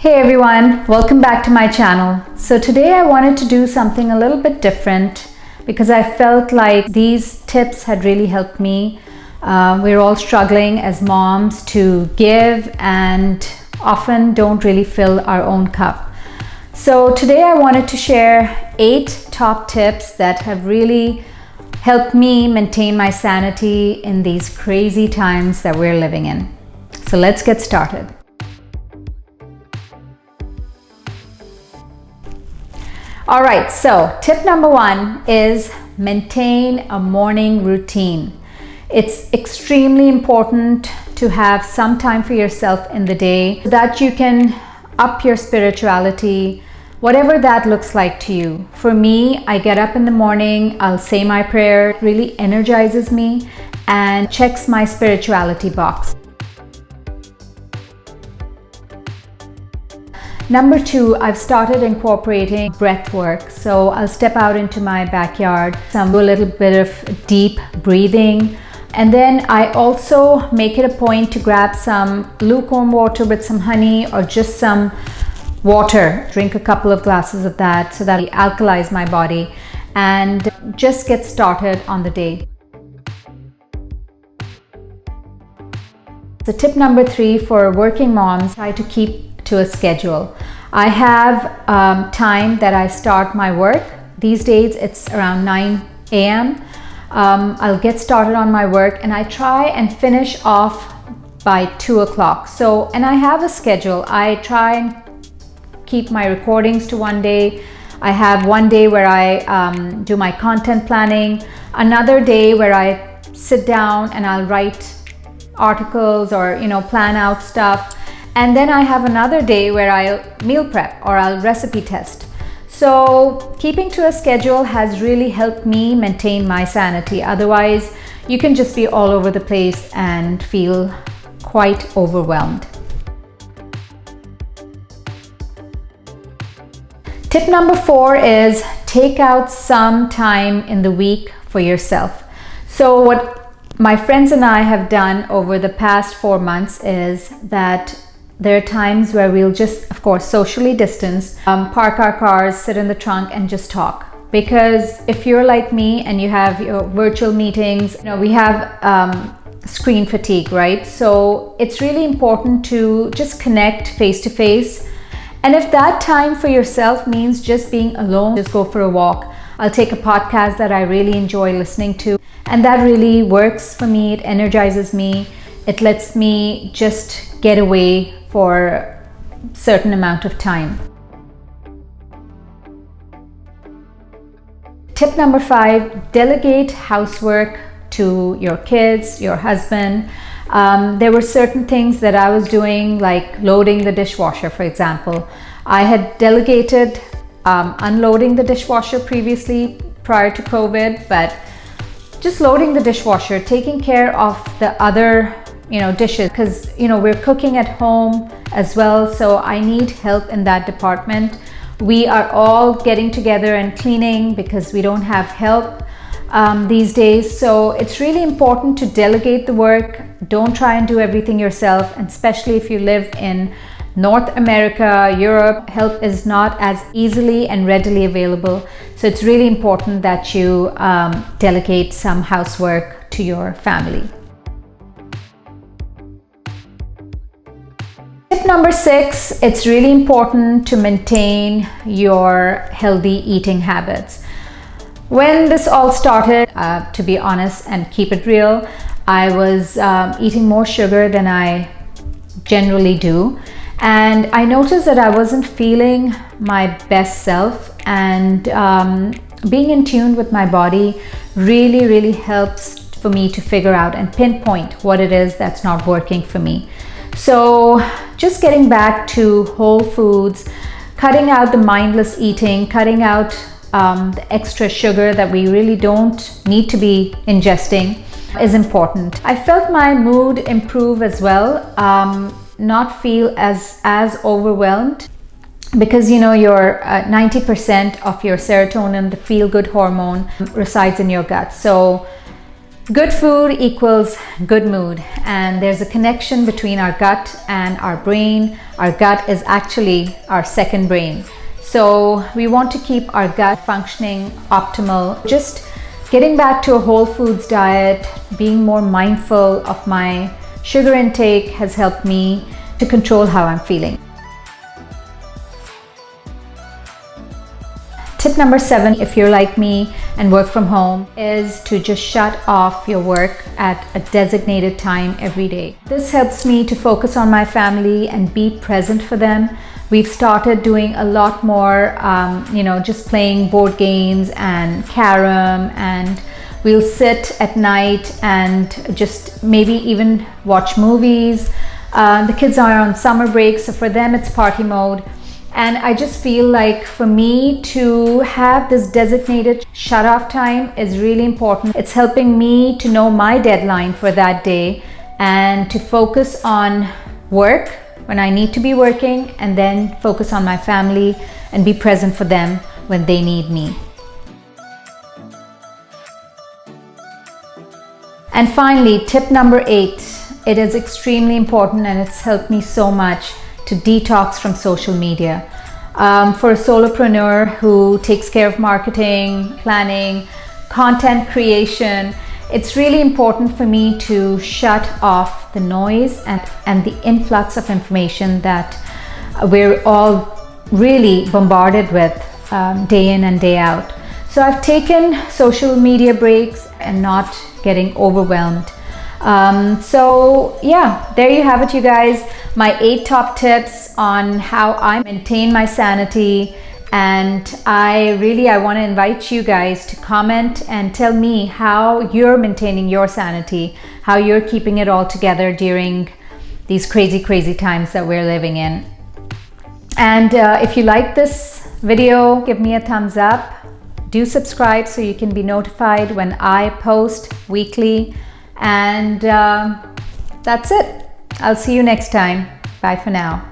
Hey everyone, welcome back to my channel. So today I wanted to do something a little bit different because I felt like these tips had really helped me. We're all struggling as moms to give and often don't really fill our own cup. So today I wanted to share 8 top tips that have really helped me maintain my sanity in these crazy times that we're living in. So let's get started. All right, so tip number 1 is maintain a morning routine. It's extremely important to have some time for yourself in the day so that you can up your spirituality, whatever that looks like to you. For me, I get up in the morning, I'll say my prayer. It really energizes me and checks my spirituality box. Number 2, I've started incorporating breath work. So I'll step out into my backyard, do a little bit of deep breathing. And then I also make it a point to grab some lukewarm water with some honey or just some water. Drink a couple of glasses of that so that I alkalize my body and just get started on the day. So tip number 3 for working moms, try to keep to a schedule. I have time that I start my work. These days it's around 9 a.m. I'll get started on my work and I try and finish off by 2 o'clock. So, and I have a schedule. I try and keep my recordings to one day. I have one day where I do my content planning, another day where I sit down and I'll write articles or plan out stuff. And then I have another day where I'll meal prep or I'll recipe test. So keeping to a schedule has really helped me maintain my sanity. Otherwise, you can just be all over the place and feel quite overwhelmed. Tip number 4 is take out some time in the week for yourself. So what my friends and I have done over the past 4 months is that there are times where we'll just, of course, socially distance, park our cars, sit in the trunk and just talk. Because if you're like me and you have your virtual meetings, we have screen fatigue, right? So it's really important to just connect face to face. And if that time for yourself means just being alone, just go for a walk. I'll take a podcast that I really enjoy listening to. And that really works for me. It energizes me. It lets me just get away for a certain amount of time. Tip number 5, delegate housework to your kids, your husband. There were certain things that I was doing, like loading the dishwasher, for example. I had delegated unloading the dishwasher previously prior to COVID, but just loading the dishwasher, taking care of the other dishes, because we're cooking at home as well, so I need help in that department. We are all getting together and cleaning because we don't have help these days. So it's really important to delegate the work. Don't try and do everything yourself, and especially if you live in North America, Europe, help is not as easily and readily available. So it's really important that you delegate some housework to your family. Tip number 6, it's really important to maintain your healthy eating habits. When this all started, to be honest and keep it real, I was eating more sugar than I generally do. And I noticed that I wasn't feeling my best self, and being in tune with my body really helps for me to figure out and pinpoint what it is that's not working for me. So just getting back to whole foods, cutting out the mindless eating, cutting out the extra sugar that we really don't need to be ingesting is important. I felt my mood improve as well, not feel as overwhelmed, because your 90% of your serotonin, the feel-good hormone, resides in your gut. So Good food equals good mood, and there's a connection between our gut and our brain. Our gut is actually our second brain. So we want to keep our gut functioning optimal. Just getting back to a whole foods diet, being more mindful of my sugar intake has helped me to control how I'm feeling. Tip number 7, if you're like me and work from home, is to just shut off your work at a designated time every day. This helps me to focus on my family and be present for them. We've started doing a lot more, just playing board games and carom, and we'll sit at night and just maybe even watch movies. The kids are on summer break, so for them it's party mode. And I just feel like for me to have this designated shut off time is really important. It's helping me to know my deadline for that day and to focus on work when I need to be working, and then focus on my family and be present for them when they need me. And finally, tip number 8, it is extremely important and it's helped me so much to detox from social media. For a solopreneur who takes care of marketing, planning, content creation, it's really important for me to shut off the noise and the influx of information that we're all really bombarded with day in and day out. So I've taken social media breaks and not getting overwhelmed. So yeah, there you have it, you guys. My 8 top tips on how I maintain my sanity. And I want to invite you guys to comment and tell me how you're maintaining your sanity, how you're keeping it all together during these crazy times that we're living in. And if you like this video, give me a thumbs up. Do subscribe so you can be notified when I post weekly. And that's it. I'll see you next time. Bye for now.